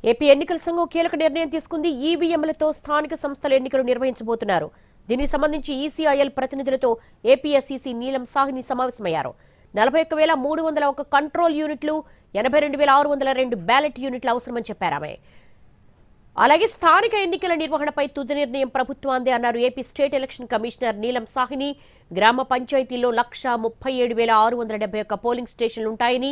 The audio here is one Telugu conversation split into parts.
ఏపీ ఎన్నికల సంఘం కీలక నిర్ణయం తీసుకుంది. ఈవీఎంలతో స్థానిక సంస్థల ఎన్నికలు నిర్వహించబోతున్నారు. దీనికి సంబంధించి ఈసీఐఎల్ ప్రతినిధులతో ఏపీఎస్ఈసీ నీలం సాహ్ని సమావేశమయ్యారు. 41,301 కంట్రోల్ యూనిట్లు, 82,602 బ్యాలెట్ యూనిట్లు అవసరమని చెప్పారామె. అలాగే స్థానిక ఎన్నికల నిర్వహణపై తుది నిర్ణయం ప్రభుత్వాందే అన్నారు ఏపీ స్టేట్ ఎలక్షన్ కమిషనర్ నీలం సాహ్ని. గ్రామ పంచాయతీల్లో 137,671 పోలింగ్ స్టేషన్లుంటాయని,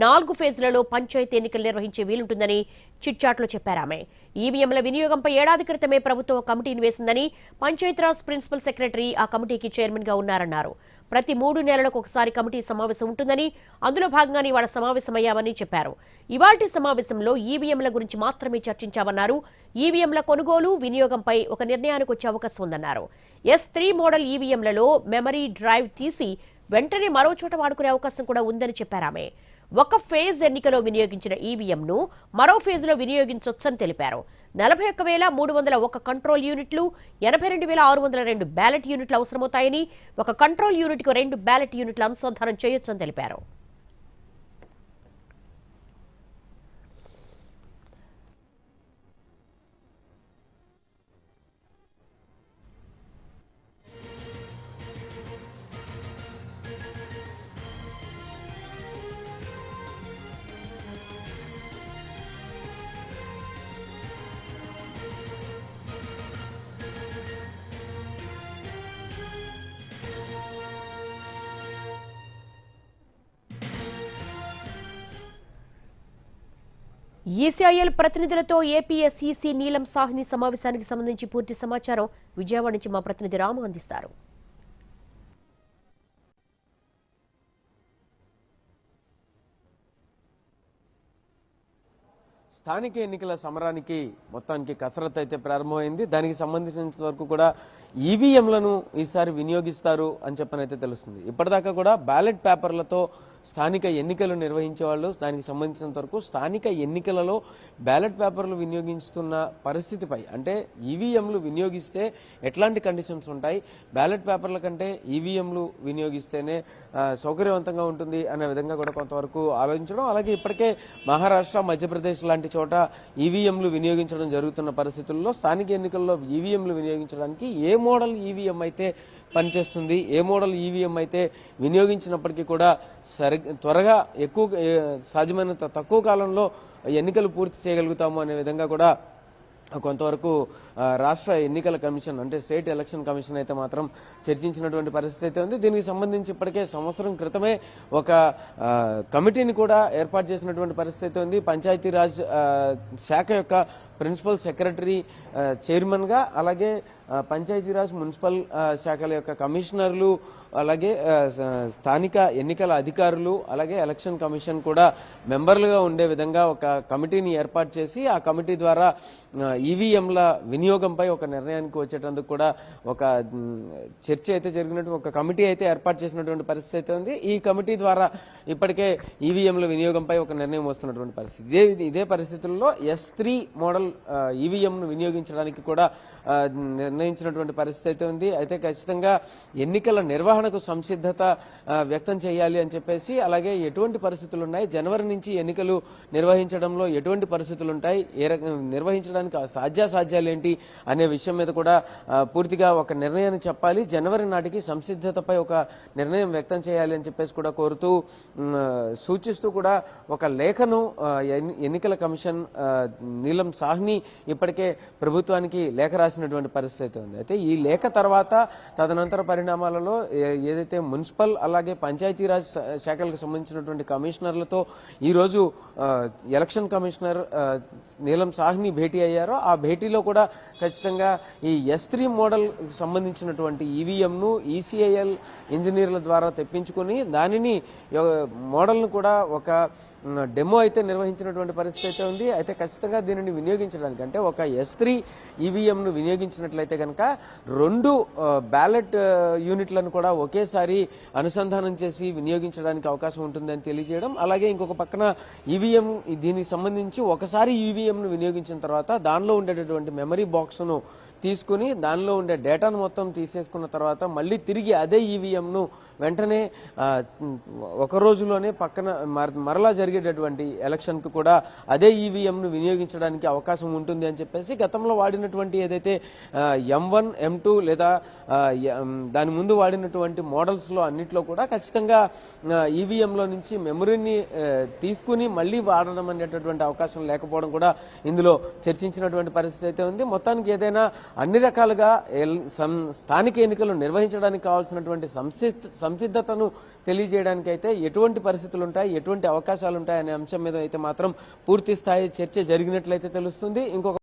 4 ఫేజ్లలో పంచాయతీ ఎన్నికలు నిర్వహించే వీలుంటుందని చిట్చాట్లో చెప్పారామె. ఈవీఎంల వినియోగంపై ఏడాది క్రితమే ప్రభుత్వం కమిటీని వేసిందని, పంచాయతీరాజ్ ప్రిన్సిపల్ సెక్రటరీ ఆ కమిటీకి చైర్మన్ గా ఉన్నారన్నారు. ప్రతి 3 నెలలకు ఒకసారి కమిటీ సమావేశం ఉంటుందని, అందులో భాగంగానే ఇవాళ సమావేశమయ్యామని చెప్పారు. ఇవాల్టి సమావేశంలో ఈవీఎంల గురించి మాత్రమే చర్చించామన్నారు. ఈవీఎంల కొనుగోలు, వినియోగంపై ఒక నిర్ణయానికి వచ్చే అవకాశం ఉందన్నారు. S3 మోడల్ ఈవీఎంలలో మెమరీ డ్రైవ్ తీసి వెంటనే మరో చోట వాడుకునే అవకాశం కూడా ఉందని చెప్పారామె. ఒక ఫేజ్ ఎన్నికలో వినియోగించిన ఈవీఎంను మరో ఫేజ్లో వినియోగించొచ్చని తెలిపారు. 41,301 కంట్రోల్ యూనిట్లు, 82,602 బ్యాలెట్ యూనిట్లు అవసరమవుతాయని, ఒక కంట్రోల్ యూనిట్కు 2 బ్యాలెట్ యూనిట్లు అనుసంధానం చేయొచ్చని తెలిపారు. ఈసీఐఎల్ ప్రతినిధులతో ఏపీఎస్ఈసీ నీలం సాహ్ని సమావేశానికి సంబంధించి పూర్తి సమాచారం విజయవాడ నుంచి మా ప్రతినిధి రాము అందిస్తారు. స్థానిక ఎన్నికల సమరానికి మొత్తానికి కసరత్తు అయితే ప్రారంభమైంది. దానికి సంబంధించినంత వరకు కూడా ఈవీఎంలను ఈసారి వినియోగిస్తారు అని చెప్పనైతే తెలుస్తుంది. ఇప్పటిదాకా కూడా బ్యాలెట్ పేపర్లతో స్థానిక ఎన్నికలు నిర్వహించే వాళ్ళు, దానికి సంబంధించినంత వరకు స్థానిక ఎన్నికలలో బ్యాలెట్ పేపర్లు వినియోగిస్తున్న పరిస్థితిపై, అంటే ఈవీఎంలు వినియోగిస్తే ఎట్లాంటి కండిషన్స్ ఉంటాయి, బ్యాలెట్ పేపర్ల కంటే ఈవీఎంలు వినియోగిస్తేనే సౌకర్యవంతంగా ఉంటుంది అనే విధంగా కూడా కొంతవరకు ఆలోచించడం, అలాగే ఇప్పటికే మహారాష్ట్ర, మధ్యప్రదేశ్ లాంటి చోట ఈవీఎంలు వినియోగించడం జరుగుతున్న పరిస్థితుల్లో స్థానిక ఎన్నికల్లో ఈవీఎంలు వినియోగించడానికి ఏ మోడల్ ఈవీఎం అయితే పనిచేస్తుంది, ఏ మోడల్ ఈవీఎం అయితే వినియోగించినప్పటికీ కూడా త్వరగా ఎక్కువ సాధ్యమైనంత తక్కువ కాలంలో ఎన్నికలు పూర్తి చేయగలుగుతాము అనే విధంగా కూడా కొంతవరకు రాష్ట్ర ఎన్నికల కమిషన్, అంటే స్టేట్ ఎలక్షన్ కమిషన్ అయితే మాత్రం చర్చించినటువంటి పరిస్థితి అయితే ఉంది. దీనికి సంబంధించి ఇప్పటికే సంవత్సరం క్రితమే ఒక కమిటీని కూడా ఏర్పాటు చేసినటువంటి పరిస్థితి ఉంది. పంచాయతీరాజ్ శాఖ యొక్క ప్రిన్సిపల్ సెక్రటరీ చైర్మన్ గా, అలాగే పంచాయతీరాజ్ మున్సిపల్ శాఖల యొక్క కమిషనర్లు, అలాగే స్థానిక ఎన్నికల అధికారులు, అలాగే ఎలక్షన్ కమిషన్ కూడా మెంబర్లుగా ఉండే విధంగా ఒక కమిటీని ఏర్పాటు చేసి, ఆ కమిటీ ద్వారా ఈవీఎంల వినియోగంపై ఒక నిర్ణయానికి వచ్చేటందుకు కూడా ఒక చర్చ అయితే జరిగినట్టు ఒక కమిటీ అయితే ఏర్పాటు చేసినటువంటి పరిస్థితి అయితే ఉంది. ఈ కమిటీ ద్వారా ఇప్పటికే ఈవీఎంల వినియోగంపై ఒక నిర్ణయం వస్తున్నటువంటి పరిస్థితి. ఇదే పరిస్థితుల్లో S3 మోడల్ ఈవీఎంను వినియోగించడానికి కూడా నిర్ణయించినటువంటి పరిస్థితి అయితే ఉంది. అయితే ఖచ్చితంగా ఎన్నికల నిర్వహణకు సంసిద్ధత వ్యక్తం చేయాలి అని చెప్పేసి, అలాగే ఎటువంటి పరిస్థితులు ఉన్నాయి, జనవరి నుంచి ఎన్నికలు నిర్వహించడంలో ఎటువంటి పరిస్థితులు ఉంటాయి, నిర్వహించడానికి సాధ్యాసాధ్యాలు ఏంటి అనే విషయం మీద కూడా పూర్తిగా ఒక నిర్ణయాన్ని చెప్పాలి. జనవరి నాటికి సంసిద్ధతపై ఒక నిర్ణయం వ్యక్తం చేయాలి అని చెప్పేసి కూడా కోరుతూ, సూచిస్తూ కూడా ఒక లేఖను ఎన్నికల కమిషన్ నీలం సాహ్ని ఇప్పటికే ప్రభుత్వానికి లేఖ రాసినటువంటి పరిస్థితి అయితే ఉంది. అయితే ఈ లేఖ తర్వాత తదనంతర పరిణామాలలో ఏదైతే మున్సిపల్ అలాగే పంచాయతీరాజ్ శాఖలకు సంబంధించినటువంటి కమిషనర్లతో ఈరోజు ఎలక్షన్ కమిషనర్ నీలం సాహ్ని భేటీ అయ్యారో, ఆ భేటీలో కూడా ఖచ్చితంగా ఈ S3 మోడల్ సంబంధించినటువంటి ఈవీఎంను ఈసీఐఎల్ ఇంజనీర్ల ద్వారా తెప్పించుకుని దానిని మోడల్ను కూడా ఒక డెమో అయితే నిర్వహించినటువంటి పరిస్థితి అయితే ఉంది. అయితే ఖచ్చితంగా దీనిని వినియోగించడానికి, అంటే ఒక S3 ఈవీఎంను వినియోగించినట్లయితే కనుక 2 బ్యాలెట్ యూనిట్లను కూడా ఒకేసారి అనుసంధానం చేసి వినియోగించడానికి అవకాశం ఉంటుందని తెలియజేయడం, అలాగే ఇంకొక పక్కన ఈవీఎం దీనికి సంబంధించి ఒకసారి ఈవీఎంను వినియోగించిన తర్వాత దానిలో ఉండేటటువంటి మెమరీ బాక్స్ను తీసుకుని దానిలో ఉండే డేటాను మొత్తం తీసేసుకున్న తర్వాత మళ్ళీ తిరిగి అదే ఈవీఎంను వెంటనే ఒక రోజులోనే పక్కన మరలా జరిగేటటువంటి ఎలక్షన్కు కూడా అదే ఈవీఎంను వినియోగించడానికి అవకాశం ఉంటుంది అని చెప్పేసి గతంలో వాడినటువంటి ఏదైతే M1 M2 లేదా దాని ముందు వాడినటువంటి మోడల్స్లో అన్నిట్లో కూడా ఖచ్చితంగా ఈవీఎంలో నుంచి మెమరీని తీసుకుని మళ్ళీ వాడడం అనేటటువంటి అవకాశం లేకపోవడం కూడా ఇందులో చర్చించినటువంటి పరిస్థితి అయితే ఉంది. మొత్తానికి ఏదైనా అన్ని రకాలుగా స్థానిక ఎన్నికలు నిర్వహించడానికి కావాల్సినటువంటి సంసిద్ధతను తెలియజేయడానికి అయితే ఎటువంటి పరిస్థితులు ఉంటాయి, ఎటువంటి అవకాశాలు ఉంటాయి అనే అంశం మీద అయితే మాత్రం పూర్తి స్థాయి చర్చ జరిగినట్లయితే తెలుస్తుంది. ఇంకొక